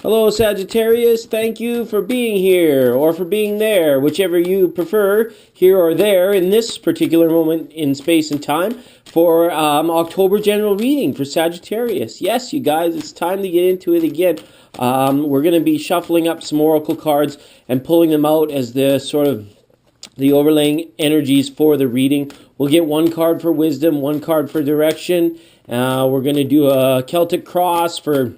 Hello, Sagittarius. Thank you for being here or for being there, whichever you prefer, here or there in this particular moment in space and time for October general reading for Sagittarius. Yes, you guys, it's time to get into it again. We're going to be shuffling up some oracle cards and pulling them out as the sort of the overlaying energies for the reading. We'll get one card for wisdom, one card for direction. We're going to do a Celtic cross for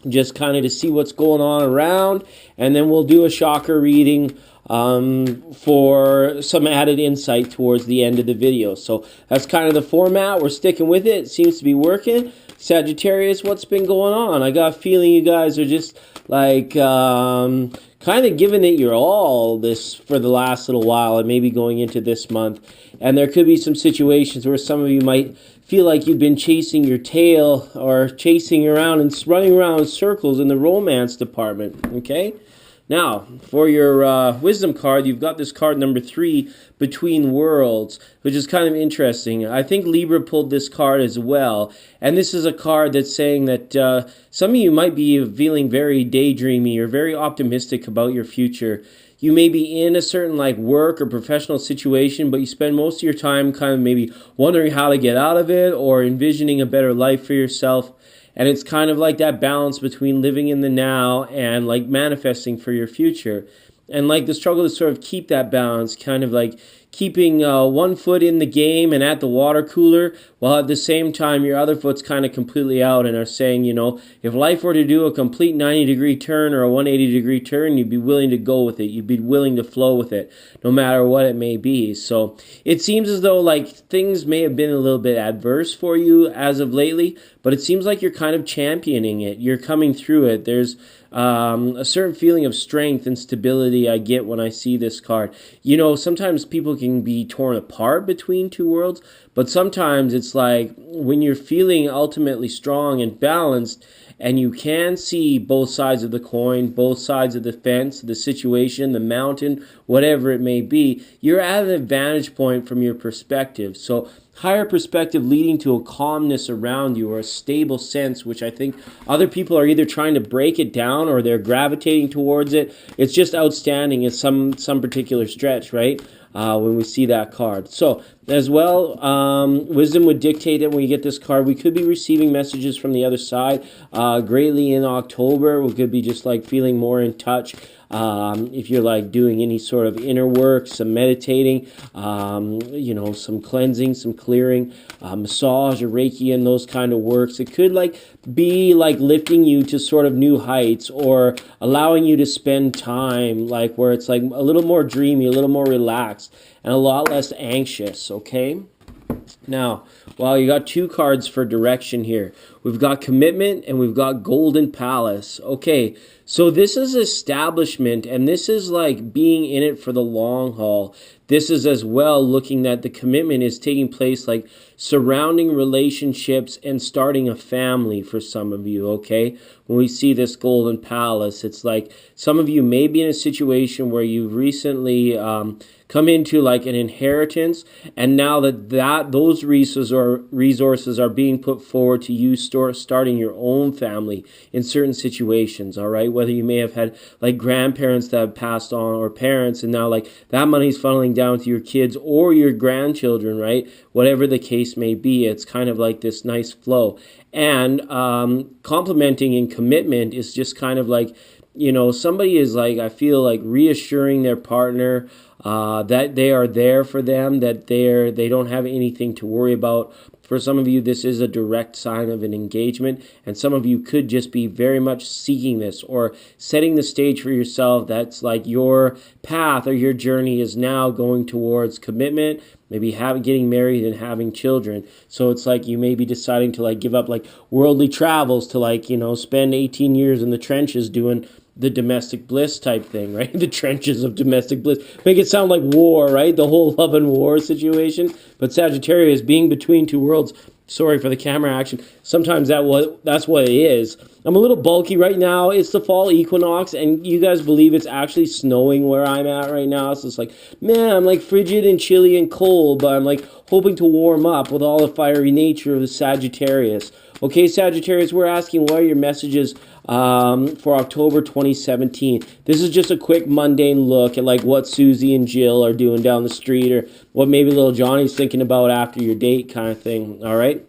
just kind of to see what's going on around, and then we'll do a chakra reading for some added insight towards the end of the video. So that's kind of the format. We're sticking with it. It seems to be working. Sagittarius, what's been going on? I got a feeling you guys are just like kind of giving it your all this for the last little while, and maybe going into this month. And there could be some situations where some of you might feel like you've been chasing your tail or chasing around and running around in circles in the romance department, okay? Now, for your wisdom card, you've got this card number 3, Between Worlds, which is kind of interesting. I think Libra pulled this card as well. And this is a card that's saying that some of you might be feeling very daydreamy or very optimistic about your future. You may be in a certain like work or professional situation, but you spend most of your time kind of maybe wondering how to get out of it or envisioning a better life for yourself. And it's kind of like that balance between living in the now and like manifesting for your future. And like the struggle to sort of keep that balance, kind of like keeping one foot in the game and at the water cooler, while at the same time your other foot's kind of completely out, and are saying, you know, if life were to do a complete 90-degree turn or a 180-degree turn, you'd be willing to go with it. You'd be willing to flow with it, no matter what it may be. So it seems as though like things may have been a little bit adverse for you as of lately, but it seems like you're kind of championing it. You're coming through it. There's a certain feeling of strength and stability I get when I see this card. You know, sometimes people can be torn apart between two worlds, but sometimes it's like when you're feeling ultimately strong and balanced, and you can see both sides of the coin, both sides of the fence, the situation, the mountain, whatever it may be, you're at an advantage point from your perspective. So higher perspective leading to a calmness around you or a stable sense, which I think other people are either trying to break it down or they're gravitating towards it. It's just outstanding in some particular stretch, right? When we see that card. So as well, wisdom would dictate that when you get this card, we could be receiving messages from the other side greatly in October. We could be just like feeling more in touch. If you're like doing any sort of inner work, some meditating, you know, some cleansing, some clearing, massage or Reiki and those kind of works, it could like be like lifting you to sort of new heights or allowing you to spend time like where it's like a little more dreamy, a little more relaxed, and a lot less anxious, okay? Now, well, you got 2 cards for direction here. We've got Commitment and we've got Golden Palace. Okay, so this is establishment, and this is like being in it for the long haul. This is as well looking that the commitment is taking place like surrounding relationships and starting a family for some of you, okay? When we see this Golden Palace, it's like some of you may be in a situation where you've recently come into like an inheritance, and now that those resources are being put forward to you starting your own family in certain situations, all right? Whether you may have had like grandparents that have passed on or parents, and now like that money's funneling down to your kids or your grandchildren, right? Whatever the case may be, it's kind of like this nice flow. And complementing in commitment is just kind of like, you know, somebody is like, I feel like reassuring their partner that they are there for them, that they don't have anything to worry about. For some of you, this is a direct sign of an engagement, and some of you could just be very much seeking this or setting the stage for yourself. That's like your path or your journey is now going towards commitment, maybe getting married and having children. So it's like you may be deciding to like give up like worldly travels to like, you know, spend 18 years in the trenches doing the domestic bliss type thing, right? The trenches of domestic bliss. Make it sound like war, right? The whole love and war situation. But Sagittarius, being between two worlds, sorry for the camera action, sometimes that's what it is. I'm a little bulky right now. It's the fall equinox, and you guys believe it's actually snowing where I'm at right now. So it's like, man, I'm like frigid and chilly and cold, but I'm like hoping to warm up with all the fiery nature of the Sagittarius. Okay, Sagittarius, we're asking what are your messages for October 2017. This is just a quick mundane look at like what Susie and Jill are doing down the street, or what maybe little Johnny's thinking about after your date kind of thing, all right?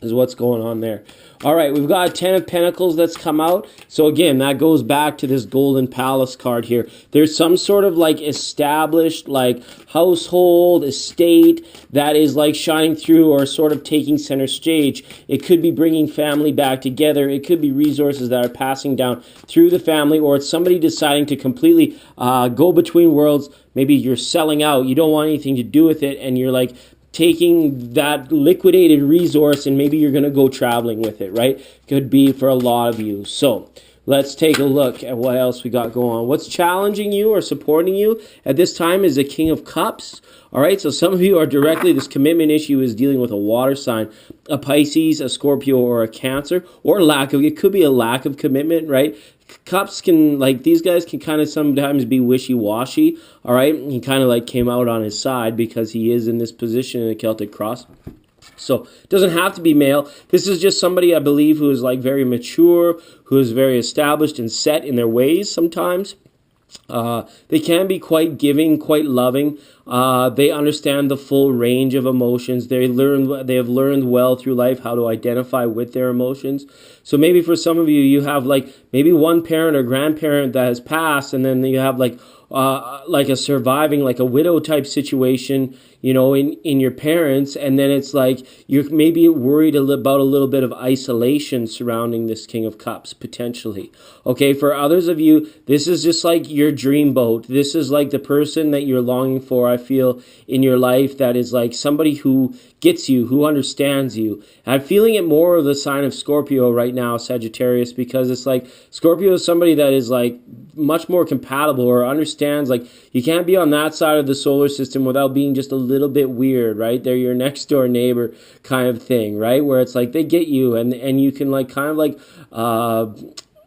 Is what's going on there. All right, we've got a 10 of Pentacles that's come out. So again, that goes back to this Golden Palace card here. There's some sort of like established like household, estate that is like shining through or sort of taking center stage. It could be bringing family back together. It could be resources that are passing down through the family, or it's somebody deciding to completely go between worlds. Maybe you're selling out. You don't want anything to do with it, and you're like taking that liquidated resource and maybe you're going to go traveling with it, right? Could be for a lot of you. So let's take a look at what else we got going on. What's challenging you or supporting you at this time is the King of Cups. All right, so some of you are directly, this commitment issue is dealing with a water sign, a Pisces, a Scorpio, or a Cancer, or lack of, it could be a lack of commitment, right? Cups can, like, these guys can kind of sometimes be wishy-washy, all right? He kind of, like, came out on his side because he is in this position in the Celtic Cross. So it doesn't have to be male. This is just somebody, I believe, who is, like, very mature, who is very established and set in their ways sometimes. They can be quite giving, quite loving. They understand the full range of emotions. They have learned well through life how to identify with their emotions. So maybe for some of you, you have like maybe one parent or grandparent that has passed, and then you have like a surviving, like a widow type situation, you know, in your parents, and then it's like you're maybe worried about a little bit of isolation surrounding this King of Cups, potentially. Okay, for others of you, this is just like your dream boat. This is like the person that you're longing for, I feel, in your life, that is like somebody who gets you, who understands you. I'm feeling it more of the sign of Scorpio right now, Sagittarius, because it's like Scorpio is somebody that is like much more compatible or understands, like you can't be on that side of the solar system without being just a little bit weird, right? They're your next door neighbor kind of thing, right? Where it's like they get you, and you can like kind of like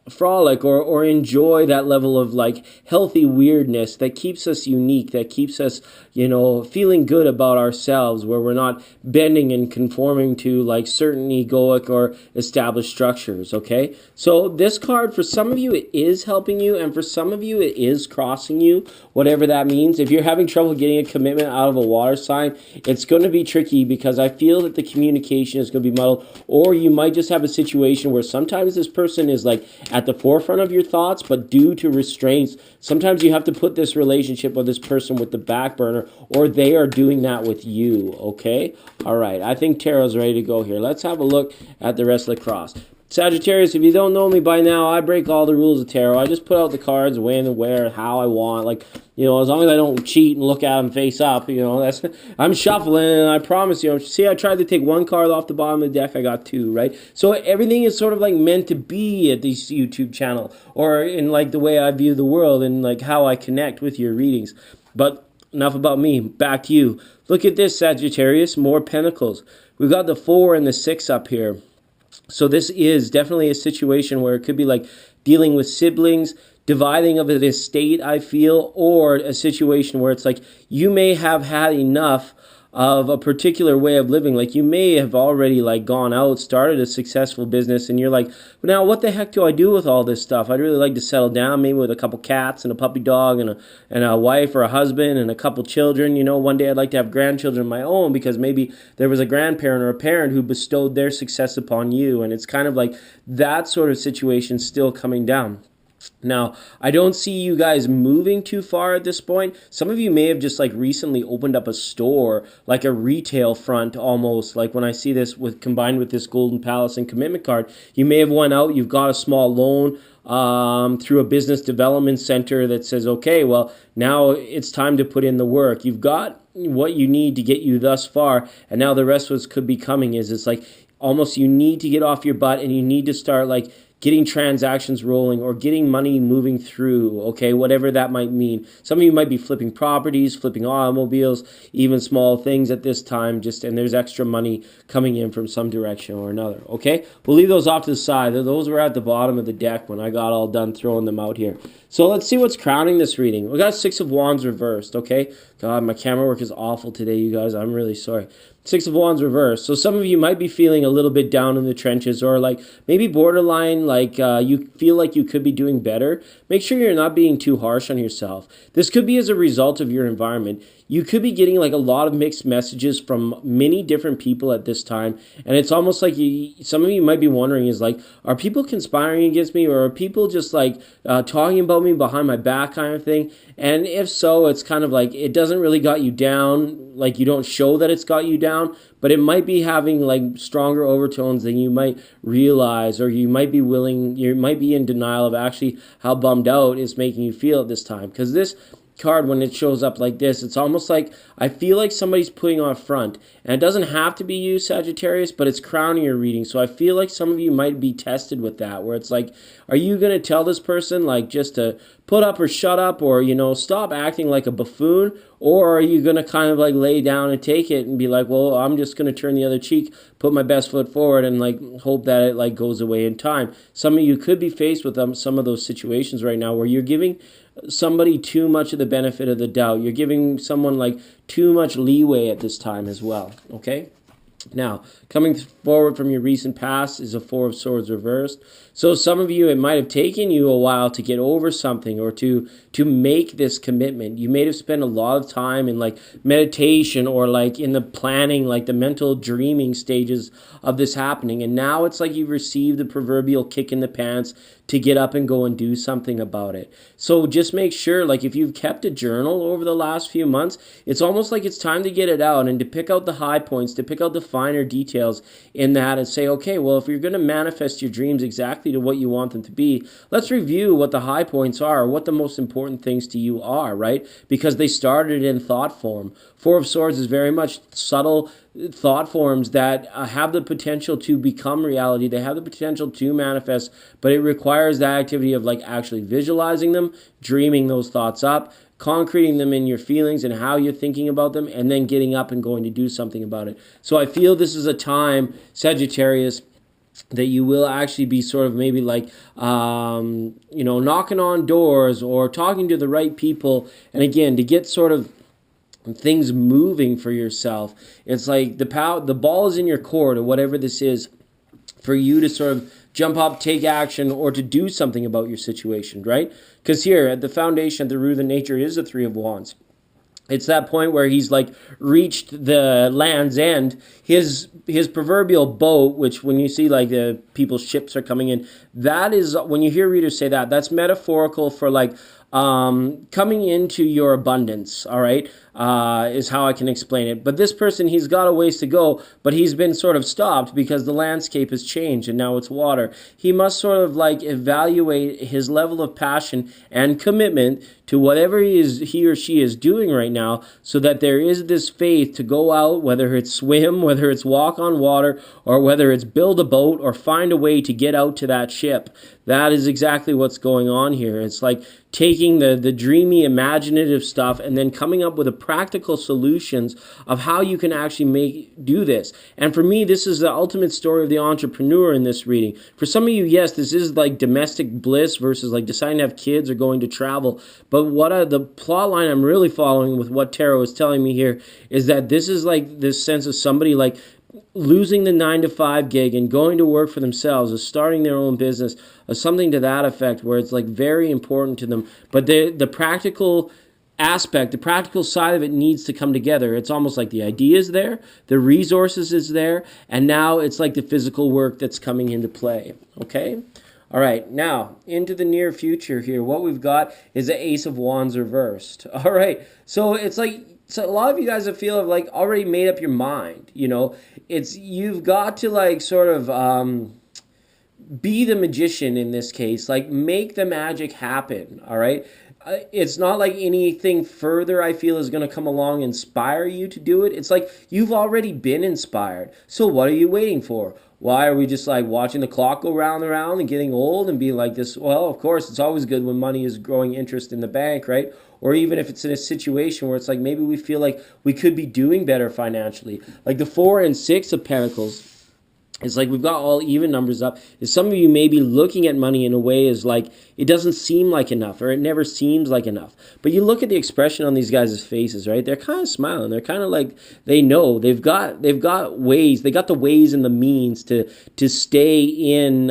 frolic or enjoy that level of like healthy weirdness that keeps us unique, that keeps us, you know, feeling good about ourselves, where we're not bending and conforming to like certain egoic or established structures. Okay, so this card, for some of you it is helping you, and for some of you it is crossing you, whatever that means. If you're having trouble getting a commitment out of a water sign, it's going to be tricky, because I feel that the communication is going to be muddled, or you might just have a situation where sometimes this person is like at the forefront of your thoughts, but due to restraints, sometimes you have to put this relationship with this person with the back burner, or they are doing that with you, okay? All right, I think Tarot's ready to go here. Let's have a look at the rest of the cross. Sagittarius, if you don't know me by now, I break all the rules of tarot. I just put out the cards when and where and how I want. Like, you know, as long as I don't cheat and look at them face up, you know, that's, I'm shuffling, and I promise you, see, I tried to take one card off the bottom of the deck, I got two, right? So everything is sort of like meant to be at this YouTube channel, or in like the way I view the world and like how I connect with your readings. But enough about me, back to you. Look at this, Sagittarius, more pentacles. We've got the 4 and the 6 up here. So this is definitely a situation where it could be like dealing with siblings, dividing of an estate, I feel, or a situation where it's like you may have had enough of a particular way of living. Like you may have already like gone out, started a successful business, and you're like, now what the heck do I do with all this stuff? I'd really like to settle down, maybe with a couple cats and a puppy dog and a wife or a husband and a couple children. You know, one day I'd like to have grandchildren of my own, because maybe there was a grandparent or a parent who bestowed their success upon you, and it's kind of like that sort of situation still coming down. Now, I don't see you guys moving too far at this point. Some of you may have just like recently opened up a store, like a retail front almost. Like when I see this combined with this Golden Palace and commitment card, you may have went out, you've got a small loan through a business development center that says, okay, well, now it's time to put in the work. You've got what you need to get you thus far, and now the rest of what could be coming is it's like almost you need to get off your butt, and you need to start like getting transactions rolling or getting money moving through, okay, whatever that might mean. Some of you might be flipping properties, flipping automobiles, even small things at this time, and there's extra money coming in from some direction or another, okay? We'll leave those off to the side. Those were at the bottom of the deck when I got all done throwing them out here. So let's see what's crowning this reading. We got 6 of Wands reversed, okay? God, my camera work is awful today, you guys. I'm really sorry. Six of Wands reversed. So some of you might be feeling a little bit down in the trenches, or like maybe borderline, like you feel like you could be doing better. Make sure you're not being too harsh on yourself. This could be as a result of your environment. You could be getting like a lot of mixed messages from many different people at this time. And it's almost like some of you might be wondering is like, are people conspiring against me, or are people just like talking about me behind my back kind of thing? And if so, it's kind of like it doesn't really got you down, like you don't show that it's got you down, but it might be having like stronger overtones than you might realize, or you might be in denial of actually how bummed out it's making you feel at this time. Because this card, when it shows up like this, it's almost like I feel like somebody's putting on a front, and it doesn't have to be you, Sagittarius, but it's crowning your reading. So I feel like some of you might be tested with that, where it's like, are you going to tell this person like just to put up or shut up, or stop acting like a buffoon, or are you going to kind of like lay down and take it and be like, well, I'm just going to turn the other cheek, put my best foot forward, and like hope that it like goes away in time? Some of you could be faced with some of those situations right now where you're giving somebody too much of the benefit of the doubt. You're giving someone like too much leeway at this time as well, okay? Now, coming forward from your recent past is a Four of Swords reversed. So some of you, it might have taken you a while to get over something, or to make this commitment. You may have spent a lot of time in like meditation, or like in the planning, like the mental dreaming stages of this happening. And now it's like you've received the proverbial kick in the pants to get up and go and do something about it. So just make sure, like if you've kept a journal over the last few months, it's almost like it's time to get it out and to pick out the high points, to pick out the finer details in that, and say, okay, well, if you're going to manifest your dreams exactly to what you want them to be, let's review what the high points are, what the most important things to you are, right? Because they started in thought form. Four of Swords is very much subtle thought forms that have the potential to become reality. They have the potential to manifest, but it requires the activity of like actually visualizing them, dreaming those thoughts up, concreting them in your feelings and how you're thinking about them, and then getting up and going to do something about it. So I feel this is a time, Sagittarius, that you will actually be sort of maybe like, knocking on doors or talking to the right people. And again, to get sort of things moving for yourself, it's like the ball is in your court, or whatever this is, for you to sort of jump up, take action, or to do something about your situation, right? Because here at the foundation, at the root of the nature is the Three of Wands. It's that point where he's like reached the land's end. His proverbial boat, which when you see like the people's ships are coming in, that is, when you hear readers say that, that's metaphorical for like coming into your abundance, all right, is how I can explain it. But this person, he's got a ways to go, but he's been sort of stopped because the landscape has changed and now it's water. He must sort of like evaluate his level of passion and commitment to whatever he or she is doing right now, so that there is this faith to go out, whether it's swim, whether it's walk on water, or whether it's build a boat or find a way to get out to that ship. That is exactly what's going on here. It's like taking the dreamy, imaginative stuff and then coming up with a practical solutions of how you can actually do this. And for me, this is the ultimate story of the entrepreneur in this reading. For some of you, yes, this is like domestic bliss versus like deciding to have kids or going to travel. But the plot line I'm really following with what Tarot is telling me here is that this is like this sense of somebody like losing the 9-to-5 gig and going to work for themselves, or starting their own business, or something to that effect, where it's like very important to them. But the practical aspect, the practical side of it needs to come together. It's almost like the idea is there, the resources is there, and now it's like the physical work that's coming into play. Okay? All right, now into the near future here. What we've got is the Ace of Wands reversed. All right, so it's like, so a lot of you guys feel have like already made up your mind. You've got to like sort of be the magician in this case, like make the magic happen. All right. It's not like anything further I feel is going to come along and inspire you to do it. It's like you've already been inspired. So what are you waiting for? Why are we just like watching the clock go round and round and getting old and being like this? Well, of course, it's always good when money is growing interest in the bank, right? Or even if it's in a situation where it's like maybe we feel like we could be doing better financially. Like the 4 and 6 of Pentacles, It's like we've got all even numbers up. Some of you may be looking at money in a way as like it doesn't seem like enough, or it never seems like enough. But you look at the expression on these guys' faces, right? They're kind of smiling. They're kind of like they know they've got ways. They got the ways and the means to stay in,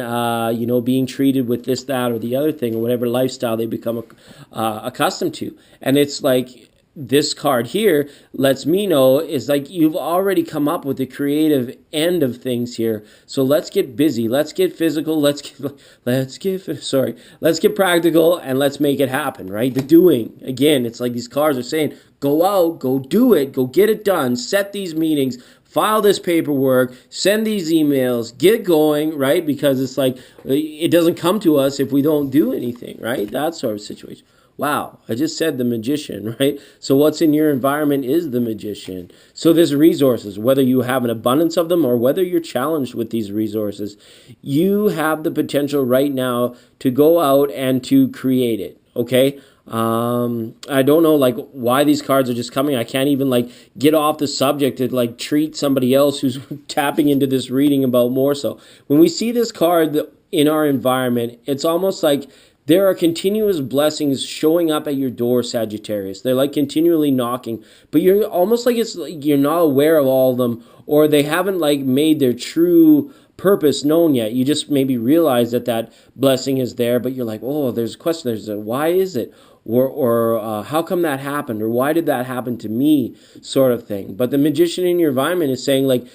being treated with this, that, or the other thing, or whatever lifestyle they become accustomed to. And it's like this card here lets me know is like you've already come up with the creative end of things here. So let's get busy. Let's get physical. Let's get practical, and let's make it happen, right? The doing. Again, it's like these cards are saying, go out, go do it, go get it done, set these meetings, file this paperwork, send these emails, get going, right? Because it's like it doesn't come to us if we don't do anything, right? That sort of situation. Wow, I just said the magician, right? So what's in your environment is the magician. So there's resources, whether you have an abundance of them or whether you're challenged with these resources, you have the potential right now to go out and to create it, okay? I don't know like why these cards are just coming. I can't even like get off the subject to like treat somebody else who's tapping into this reading about more so. When we see this card in our environment, it's almost like there are continuous blessings showing up at your door, Sagittarius. They're like continually knocking, but you're almost like it's like you're not aware of all of them, or they haven't like made their true purpose known yet. You just maybe realize that blessing is there, but you're like, oh, there's a question. There's a why is it? Or how come that happened? Or why did that happen to me? Sort of thing. But the magician in your environment is saying like,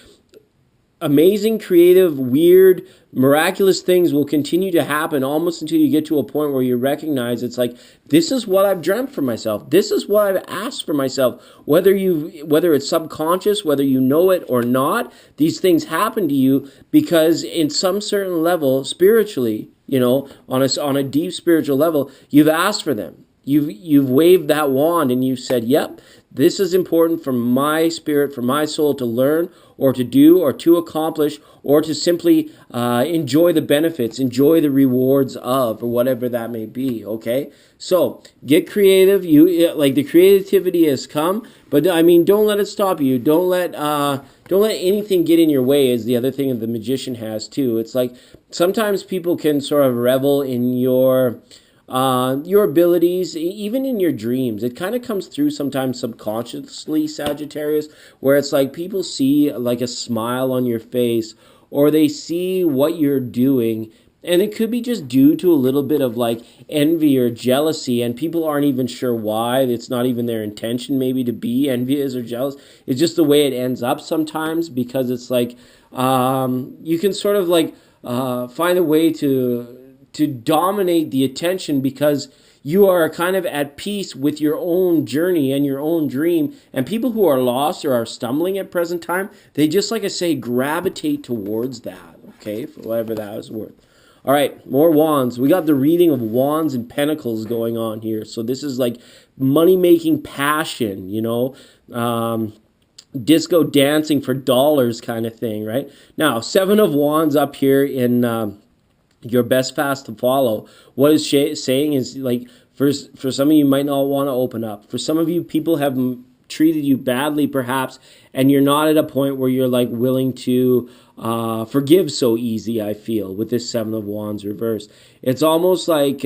amazing, creative, weird, miraculous things will continue to happen almost until you get to a point where you recognize it's like, this is what I've dreamt for myself. This is what I've asked for myself. Whether it's subconscious, whether you know it or not, these things happen to you because in some certain level, spiritually, on a deep spiritual level, you've asked for them. You've waved that wand and you've said, yep, this is important for my spirit, for my soul to learn or to do or to accomplish or to simply enjoy the benefits, enjoy the rewards of, or whatever that may be, okay? So get creative. Like the creativity has come, but I mean, don't let it stop you. Don't let anything get in your way is the other thing that the magician has too. It's like sometimes people can sort of revel in your abilities, even in your dreams. It kind of comes through sometimes subconsciously, Sagittarius, where it's like people see like a smile on your face or they see what you're doing. And it could be just due to a little bit of like envy or jealousy, and people aren't even sure why. It's not even their intention maybe to be envious or jealous. It's just the way it ends up sometimes, because it's like you can sort of like find a way to dominate the attention because you are kind of at peace with your own journey and your own dream. And people who are lost or are stumbling at present time, they just, like I say, gravitate towards that, okay, for whatever that is worth. All right, more wands. We got the reading of wands and pentacles going on here. So this is like money-making passion, disco dancing for dollars kind of thing, right? Now, 7 of wands up here in your best fast to follow. What is saying is like for some of you might not want to open up. For some of you, people have treated you badly perhaps, and you're not at a point where you're like willing to forgive so easy. I feel with this 7 of wands reversed, it's almost like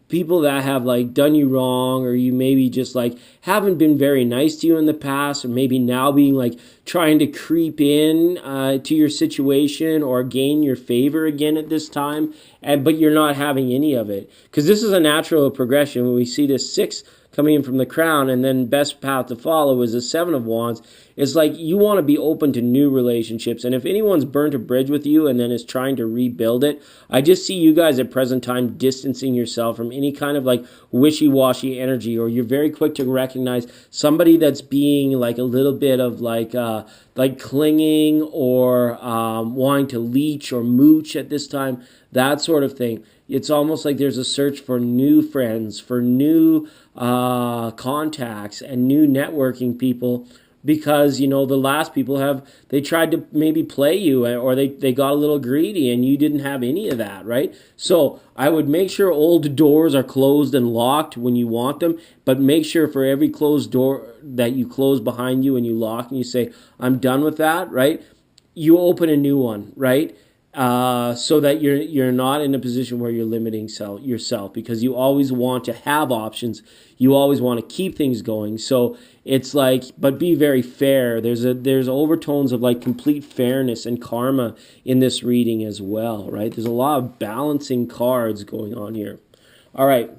people that have like done you wrong, or you maybe just like haven't been very nice to you in the past, or maybe now being like trying to creep in to your situation or gain your favor again at this time, but you're not having any of it, because this is a natural progression. When we see this 6 coming in from the crown, and then best path to follow is the 7 of wands. It's like you want to be open to new relationships, and if anyone's burnt a bridge with you and then is trying to rebuild it, I just see you guys at present time distancing yourself from any kind of like wishy-washy energy, or you're very quick to recognize somebody that's being like a little bit of like clinging or wanting to leech or mooch at this time, that sort of thing. It's almost like there's a search for new friends, for new contacts and new networking people, because the last people they tried to maybe play you, or they got a little greedy and you didn't have any of that, right? So I would make sure old doors are closed and locked when you want them, but make sure for every closed door that you close behind you and you lock and you say, I'm done with that, right? you open a new one, right? So that you're not in a position where you're limiting yourself, because you always want to have options. You always want to keep things going. So it's like, but be very fair. There's overtones of like complete fairness and karma in this reading as well, right? There's a lot of balancing cards going on here. All right.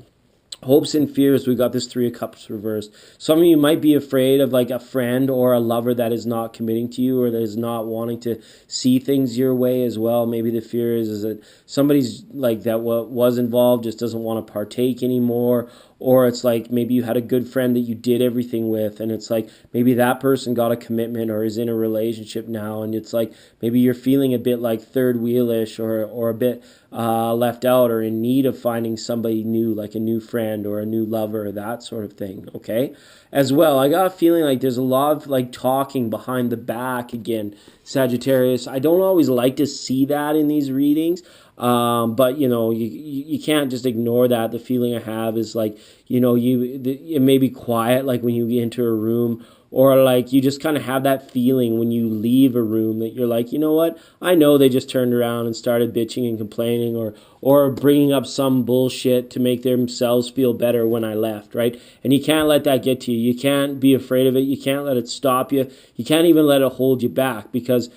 Hopes and fears, we got this Three of Cups reversed. Some of you might be afraid of like a friend or a lover that is not committing to you, or that is not wanting to see things your way as well. Maybe the fear is that somebody's like that was involved just doesn't want to partake anymore. Or it's like maybe you had a good friend that you did everything with, and it's like maybe that person got a commitment or is in a relationship now, and it's like maybe you're feeling a bit like third wheelish, or a bit left out, or in need of finding somebody new, like a new friend or a new lover, that sort of thing, okay? As well, I got a feeling like there's a lot of like talking behind the back again, Sagittarius. I don't always like to see that in these readings. But you know, you can't just ignore that. The feeling I have is like, you know, it may be quiet, like when you enter a room, or like you just kind of have that feeling when you leave a room that you're like, you know what, I know they just turned around and started bitching and complaining, or bringing up some bullshit to make themselves feel better when I left, right? And you can't let that get to you. You can't be afraid of it. You can't let it stop you. You can't even let it hold you back, because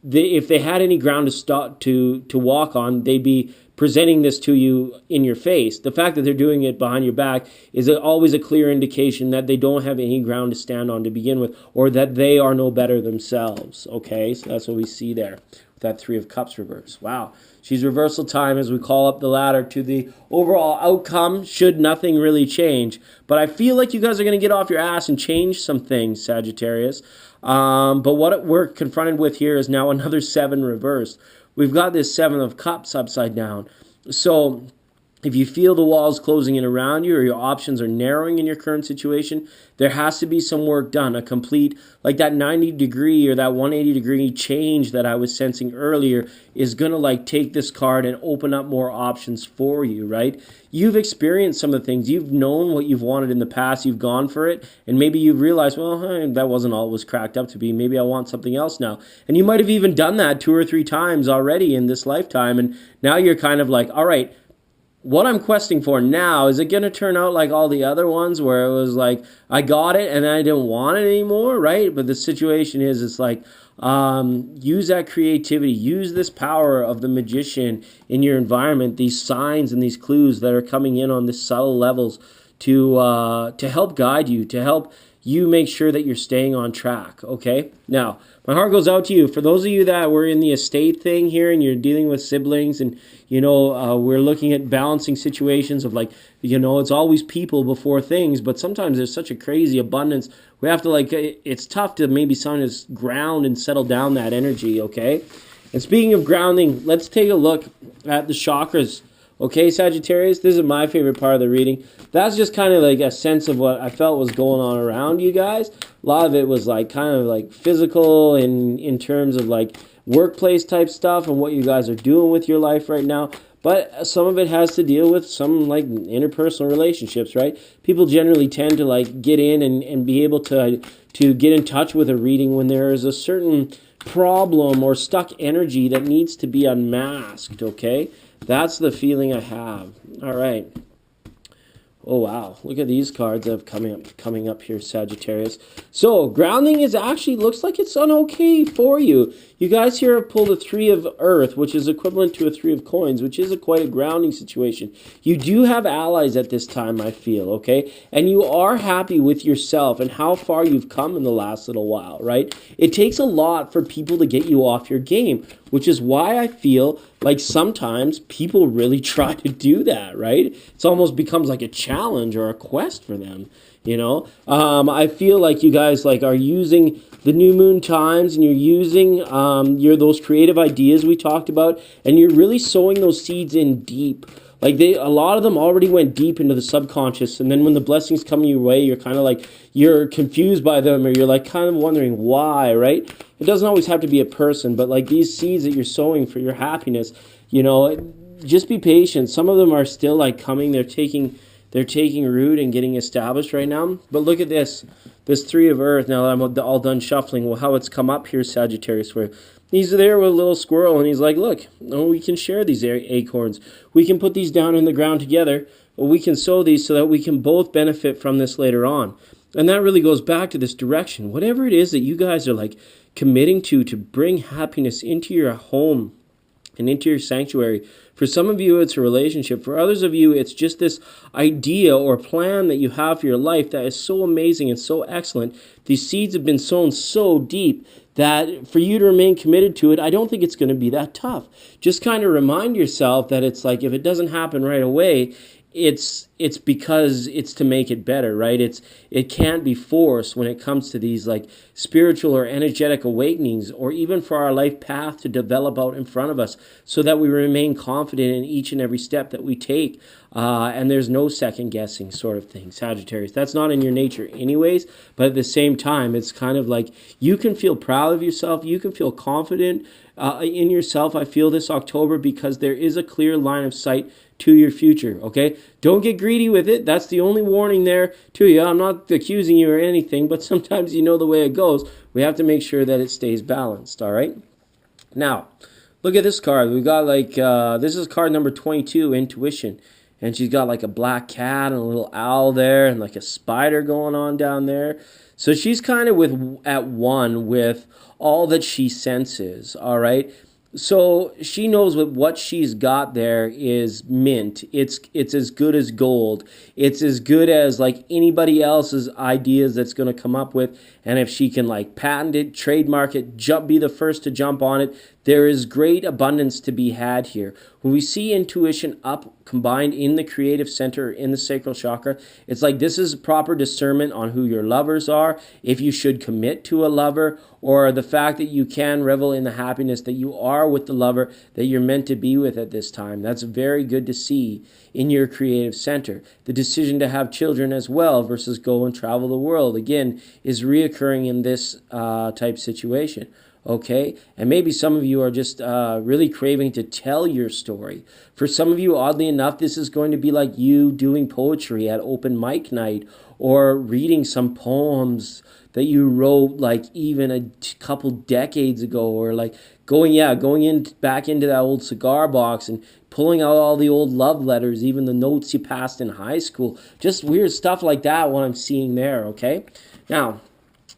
if they had any ground to walk on, they'd be presenting this to you in your face. The fact that they're doing it behind your back is always a clear indication that they don't have any ground to stand on to begin with, or that they are no better themselves. Okay, so that's what we see there with that Three of Cups reverse. Wow, she's reversal time as we call up the ladder to the overall outcome, should nothing really change. But I feel like you guys are going to get off your ass and change some things, Sagittarius. But what we're confronted with here is now another 7 reversed. We've got this 7 of Cups upside down. So if you feel the walls closing in around you, or your options are narrowing in your current situation, there has to be some work done, a complete, like that 90-degree or that 180-degree change that I was sensing earlier is going to like take this card and open up more options for you, right? You've experienced some of the things. You've known what you've wanted in the past. You've gone for it. And maybe you've realized, well, that wasn't all it was cracked up to be. Maybe I want something else now. And you might have even done that 2 or 3 times already in this lifetime. And now you're kind of like, all right, what I'm questing for now, is it going to turn out like all the other ones where it was like, I got it and then I didn't want it anymore, right? But the situation is, it's like, use that creativity, use this power of the magician in your environment, these signs and these clues that are coming in on the subtle levels to help guide you, to help you make sure that you're staying on track, okay? Now, my heart goes out to you. For those of you that were in the estate thing here and you're dealing with siblings, and, you know, we're looking at balancing situations of like, you know, it's always people before things, but sometimes there's such a crazy abundance. We have to like, it's tough to maybe just ground and settle down that energy, okay? And speaking of grounding, let's take a look at the chakras. Okay, Sagittarius, this is my favorite part of the reading. That's just kind of like a sense of what I felt was going on around you guys. A lot of it was like kind of like physical in terms of like workplace type stuff and what you guys are doing with your life right now. But some of it has to deal with some like interpersonal relationships, right? People generally tend to like get in and be able to get in touch with a reading when there is a certain problem or stuck energy that needs to be unmasked, okay? That's the feeling I have. All right. Oh, wow. Look at these cards that have coming up here, Sagittarius. So, grounding is actually, looks like it's on okay for you. You guys here have pulled a 3 of Earth, which is equivalent to a 3 of Coins, which is quite a grounding situation. You do have allies at this time, I feel, okay? And you are happy with yourself and how far you've come in the last little while, right? It takes a lot for people to get you off your game, which is why I feel like sometimes people really try to do that, right? It almost becomes like a challenge or a quest for them, you know? I feel like you guys like are using the new moon times, and you're using those creative ideas we talked about, and you're really sowing those seeds in deep. Like a lot of them already went deep into the subconscious, and then when the blessings come your way, you're kind of like, you're confused by them, or you're like kind of wondering why, right? It doesn't always have to be a person, but like these seeds that you're sowing for your happiness, you know, just be patient. Some of them are still like coming, they're taking root and getting established right now. But look at this. this Three of Earth, now that I'm all done shuffling, well, how it's come up here, Sagittarius, where he's there with a little squirrel, and he's like, look, we can share these acorns. We can put these down in the ground together, or we can sow these so that we can both benefit from this later on. And that really goes back to this direction. Whatever it is that you guys are like committing to bring happiness into your home and into your sanctuary. For some of you, it's a relationship. For others of you, it's just this idea or plan that you have for your life that is so amazing and so excellent. These seeds have been sown so deep that for you to remain committed to it, I don't think it's going to be that tough. Just kind of remind yourself that it's like if it doesn't happen right away, it's because it's to make it better, right? It can't be forced when it comes to these like spiritual or energetic awakenings, or even for our life path to develop out in front of us, so that we remain confident in each and every step that we take, and there's no second guessing sort of thing. Sagittarius, that's not in your nature anyways, but at the same time, it's kind of like you can feel proud of yourself, you can feel confident in yourself. I feel this October because there is a clear line of sight to your future, okay? Don't get greedy with it. That's the only warning there to you. I'm not accusing you or anything, but sometimes you know the way it goes. We have to make sure that it stays balanced, all right? Now, look at this card. We got like, this is card number 22, Intuition. And she's got like a black cat and a little owl there and like a spider going on down there. So she's kind of at one with all that she senses, all right? So she knows what she's got there is mint. It's as good as gold. It's as good as like anybody else's ideas that's going to come up with. And if she can like patent it, trademark it, be the first to jump on it, there is great abundance to be had here. When we see intuition up combined in the creative center, in the sacral chakra, it's like this is proper discernment on who your lovers are, if you should commit to a lover, or the fact that you can revel in the happiness that you are with the lover that you're meant to be with at this time. That's very good to see in your creative center. The decision to have children as well versus go and travel the world, again, is reoccurring in this type situation. Okay, and maybe some of you are just really craving to tell your story. For some of you, oddly enough, this is going to be like you doing poetry at open mic night, or reading some poems that you wrote like even a couple decades ago, or like going back into that old cigar box and pulling out all the old love letters, even the notes you passed in high school. Just weird stuff like that, what I'm seeing there, okay? Now,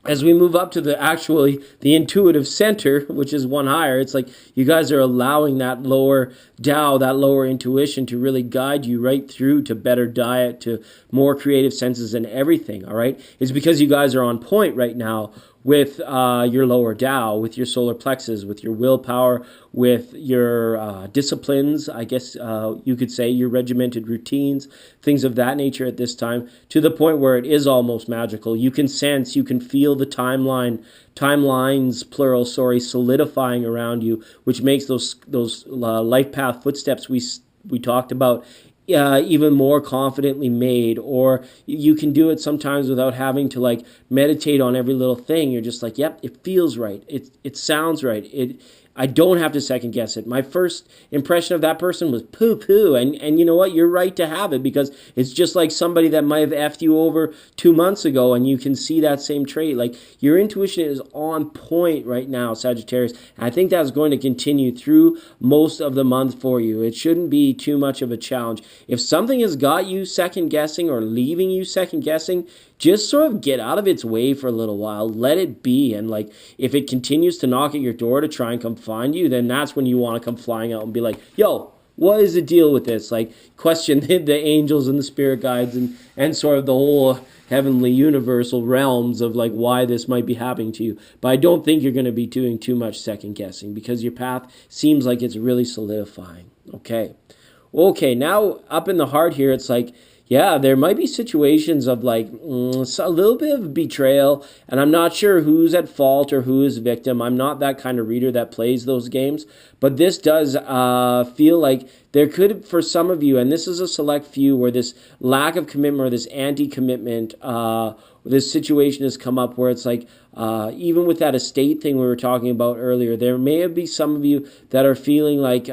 as we move up to the intuitive center, which is one higher, it's like you guys are allowing that lower Tao, that lower intuition to really guide you right through to better diet, to more creative senses and everything, all right? It's because you guys are on point right now with your lower Tao, with your solar plexus, with your willpower, with your disciplines, I guess you could say, your regimented routines, things of that nature at this time, to the point where it is almost magical. You can sense, you can feel the timelines, plural, solidifying around you, which makes those life path footsteps we talked about even more confidently made. Or you can do it sometimes without having to like meditate on every little thing. You're just like, yep, it feels right. It sounds right. I don't have to second guess it. My first impression of that person was poo-poo. And you know what? You're right to have it, because it's just like somebody that might have effed you over 2 months ago, and you can see that same trait. Like, your intuition is on point right now, Sagittarius. And I think that's going to continue through most of the month for you. It shouldn't be too much of a challenge. If something has got you second guessing or leaving you second guessing, just sort of get out of its way for a little while. Let it be. And like, if it continues to knock at your door to try and come find you, then that's when you want to come flying out and be like, yo, what is the deal with this? Like, question the angels and the spirit guides and sort of the whole heavenly universal realms of like why this might be happening to you. But I don't think you're going to be doing too much second guessing, because your path seems like it's really solidifying. Okay, now up in the heart here, it's like, yeah, there might be situations of like a little bit of betrayal, and I'm not sure who's at fault or who is victim. I'm not that kind of reader that plays those games, but this does feel like there could, for some of you, and this is a select few, where this lack of commitment or this anti-commitment, this situation has come up where it's like, even with that estate thing we were talking about earlier, there may be some of you that are feeling like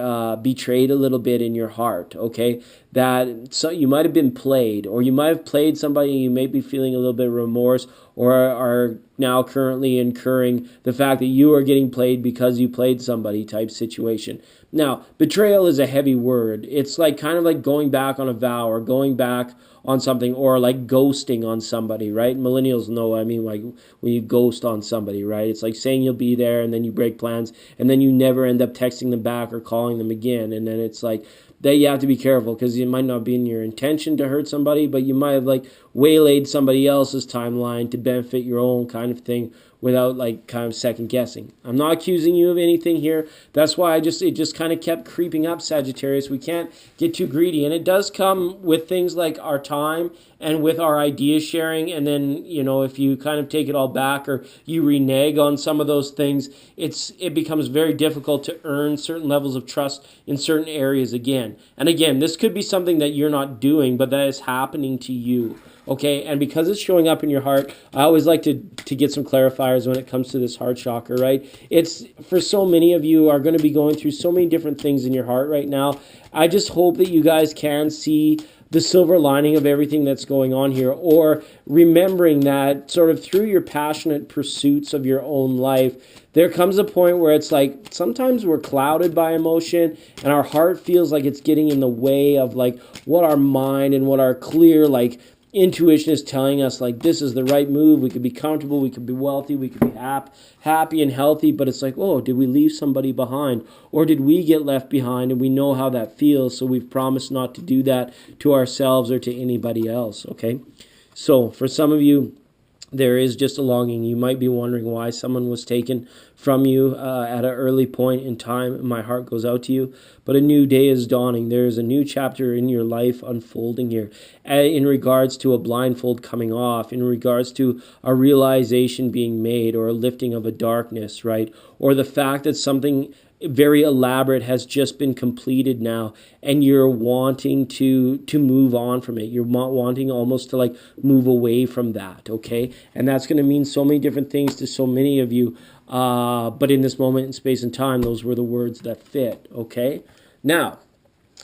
betrayed a little bit in your heart, okay? That you might have been played, or you might have played somebody and you may be feeling a little bit of remorse or are now currently incurring the fact that you are getting played because you played somebody type situation. Now, betrayal is a heavy word. It's like kind of like going back on a vow or going back on something, or like ghosting on somebody, right? Millennials know what I mean, like when you ghost on somebody, right? It's like saying you'll be there and then you break plans and then you never end up texting them back or calling them again. And then it's like that you have to be careful because it might not be in your intention to hurt somebody, but you might have like waylaid somebody else's timeline to benefit your own kind of thing without like kind of second guessing. I'm not accusing you of anything here. That's why it just kind of kept creeping up, Sagittarius. We can't get too greedy, and it does come with things like our time and with our idea sharing. And then, you know, if you kind of take it all back or you renege on some of those things, it becomes very difficult to earn certain levels of trust in certain areas again. And again, this could be something that you're not doing, but that is happening to you. Okay, and because it's showing up in your heart, I always like to get some clarifiers when it comes to this heart chakra, right? It's for so many of you are going to be going through so many different things in your heart right now. I just hope that you guys can see the silver lining of everything that's going on here, or remembering that sort of through your passionate pursuits of your own life, there comes a point where it's like sometimes we're clouded by emotion and our heart feels like it's getting in the way of like what our mind and what our clear like intuition is telling us, like this is the right move. We could be comfortable, we could be wealthy, we could be happy and healthy, but it's like, oh, did we leave somebody behind, or did we get left behind? And we know how that feels, so we've promised not to do that to ourselves or to anybody else. Okay, so for some of you, there is just a longing. You might be wondering why someone was taken from you at an early point in time. My heart goes out to you. But a new day is dawning. There is a new chapter in your life unfolding here in regards to a blindfold coming off, in regards to a realization being made, or a lifting of a darkness, right? Or the fact that something very elaborate has just been completed now, and you're wanting to move on from it. You're wanting almost to like move away from that, okay? And that's going to mean so many different things to so many of you, but in this moment in space and time, those were the words that fit, okay? Now,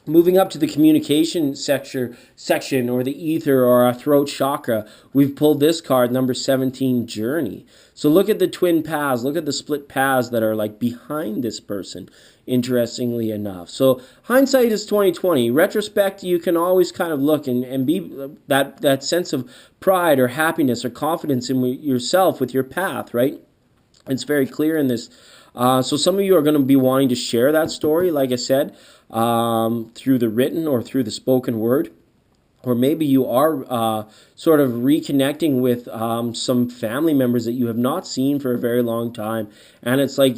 moving up to the communication section, or the ether, or our throat chakra, we've pulled this card, number 17, Journey. So look at the twin paths, look at the split paths that are like behind this person, interestingly enough. So hindsight is 2020. Retrospect, you can always kind of look and be that sense of pride or happiness or confidence in yourself with your path, right? It's very clear in this. So some of you are going to be wanting to share that story, like I said, through the written or through the spoken word. Or maybe you are sort of reconnecting with some family members that you have not seen for a very long time. And it's like,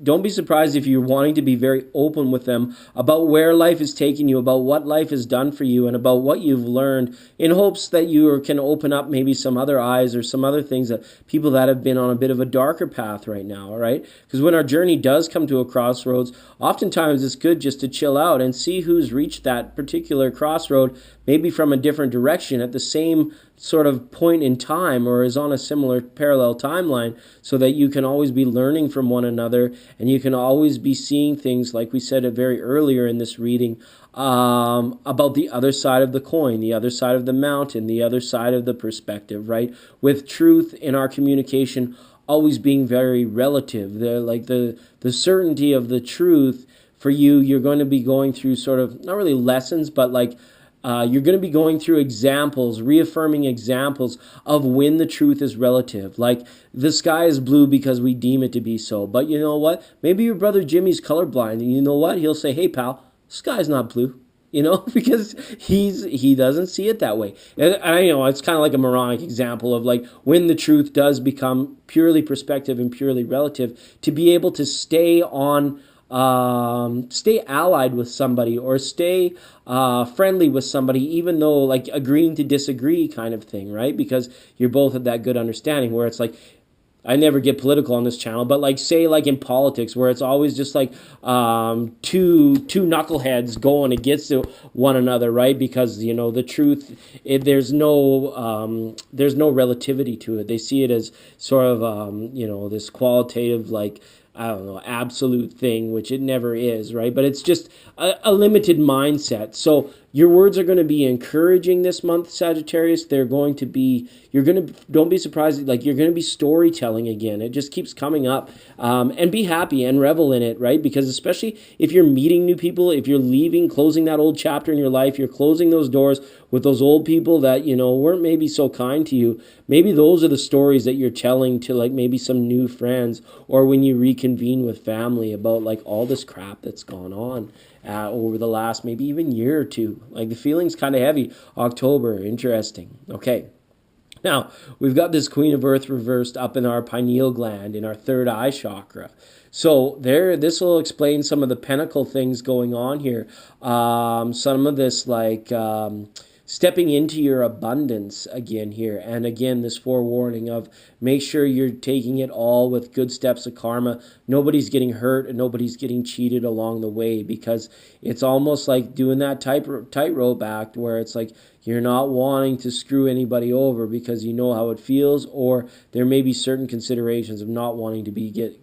don't be surprised if you're wanting to be very open with them about where life is taking you, about what life has done for you, and about what you've learned, in hopes that you can open up maybe some other eyes or some other things that people that have been on a bit of a darker path right now, all right? Because when our journey does come to a crossroads, oftentimes it's good just to chill out and see who's reached that particular crossroad, maybe from a different direction at the same sort of point in time, or is on a similar parallel timeline, so that you can always be learning from one another, and you can always be seeing things, like we said very earlier in this reading, about the other side of the coin, the other side of the mountain, the other side of the perspective, right? With truth in our communication always being very relative. The certainty of the truth for you, you're going to be going through sort of, not really lessons, but like, you're going to be going through examples, reaffirming examples of when the truth is relative. Like, the sky is blue because we deem it to be so. But you know what? Maybe your brother Jimmy's colorblind, and you know what? He'll say, hey, pal, the sky's not blue. You know, because he doesn't see it that way. And I know it's kind of like a moronic example of like when the truth does become purely perspective and purely relative, to be able to stay allied with somebody, or stay friendly with somebody, even though like agreeing to disagree kind of thing, right? Because you're both at that good understanding where it's like, I never get political on this channel, but like say like in politics, where it's always just like two knuckleheads going against one another, right? Because you know the truth, there's no relativity to it. They see it as sort of this qualitative, like, I don't know, absolute thing, which it never is, right? But it's just a limited mindset. So Your words are going to be encouraging this month, Sagittarius. They're going to be, don't be surprised, like you're going to be storytelling again. It just keeps coming up. And be happy and revel in it, right? Because especially if you're meeting new people, if you're leaving, closing that old chapter in your life, you're closing those doors with those old people that, weren't maybe so kind to you. Maybe those are the stories that you're telling to like maybe some new friends, or when you reconvene with family about like all this crap that's gone on over the last maybe even year or two. Like the feeling's kind of heavy. October, interesting. Okay. Now, we've got this Queen of Earth reversed up in our pineal gland, in our third eye chakra. So this will explain some of the pentacle things going on here. Some of this like stepping into your abundance again here. And again, this forewarning of make sure you're taking it all with good steps of karma. Nobody's getting hurt and nobody's getting cheated along the way, because it's almost like doing that tightrope act where it's like you're not wanting to screw anybody over because you know how it feels, or there may be certain considerations of not wanting to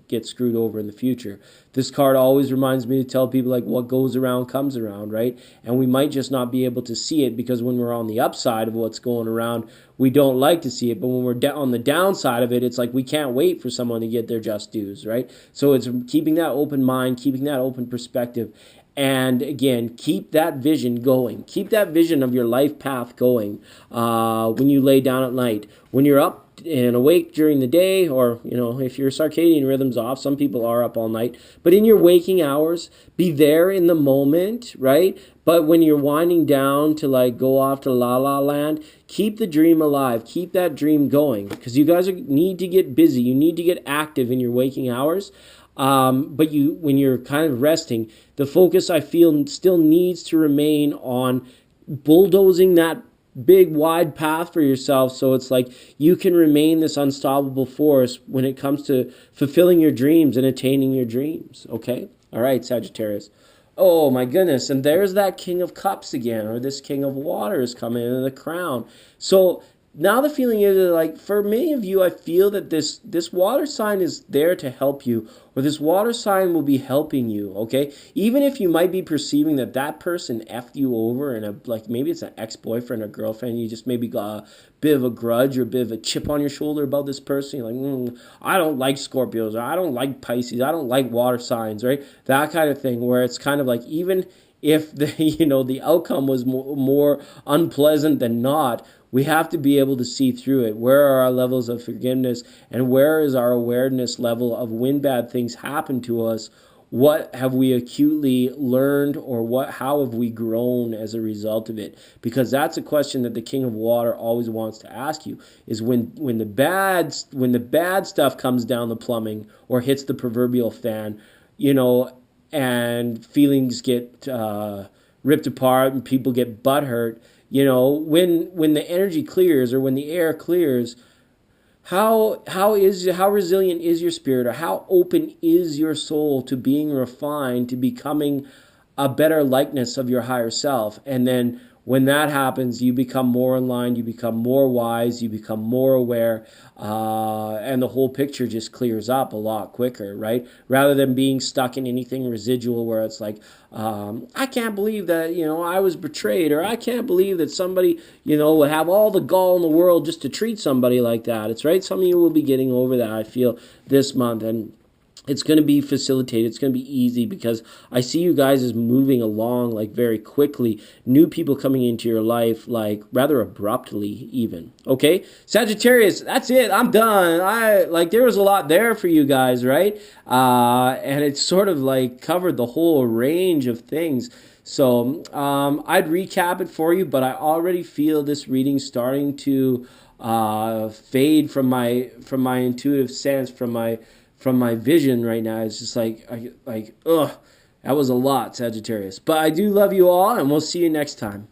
get screwed over in the future. This card always reminds me to tell people like what goes around comes around, right? And we might just not be able to see it because when we're on the upside of what's going around, we don't like to see it. But when we're on the downside of it, it's like we can't wait for someone to get their just dues, right? So it's keeping that open mind, keeping that open perspective. And again, keep that vision going. Keep that vision of your life path going when you lay down at night. When you're up and awake during the day, or, if your circadian rhythm's off, some people are up all night. But in your waking hours, be there in the moment, right? But when you're winding down to like go off to la la land, keep the dream alive. Keep that dream going, because you guys need to get busy. You need to get active in your waking hours. But when you're kind of resting, the focus I feel still needs to remain on bulldozing that big wide path for yourself, so it's like you can remain this unstoppable force when it comes to fulfilling your dreams and attaining your dreams. Okay? All right, Sagittarius. Oh my goodness, and there's that King of Cups again, or this King of Waters coming into the crown. So now the feeling is like, for many of you, I feel that this water sign is there to help you, or this water sign will be helping you, okay? Even if you might be perceiving that person effed you over, and like maybe it's an ex-boyfriend or girlfriend, you just maybe got a bit of a grudge or a bit of a chip on your shoulder about this person. You're like, I don't like Scorpios, or I don't like Pisces, I don't like water signs, right? That kind of thing, where it's kind of like, even if the outcome was more unpleasant than not, we have to be able to see through it. Where are our levels of forgiveness, and where is our awareness level of when bad things happen to us? What have we acutely learned, or how have we grown as a result of it? Because that's a question that the King of Water always wants to ask you, is when the bad stuff comes down the plumbing or hits the proverbial fan, and feelings get ripped apart and people get butthurt. When the energy clears, or when the air clears, how resilient is your spirit, or how open is your soul to being refined, to becoming a better likeness of your higher self? And then when that happens, you become more aligned, you become more wise, you become more aware, and the whole picture just clears up a lot quicker, right? Rather than being stuck in anything residual where it's like, I can't believe that, I was betrayed, or I can't believe that somebody, would have all the gall in the world just to treat somebody like that. It's right. Some of you will be getting over that, I feel, this month. And it's going to be facilitated. It's going to be easy, because I see you guys as moving along like very quickly. New people coming into your life like rather abruptly even. Okay? Sagittarius, that's it. I'm done. There was a lot there for you guys, right? And it sort of like covered the whole range of things. So I'd recap it for you, but I already feel this reading starting to fade from my intuitive sense, from my vision right now. It's just like, that was a lot, Sagittarius. But I do love you all, and we'll see you next time.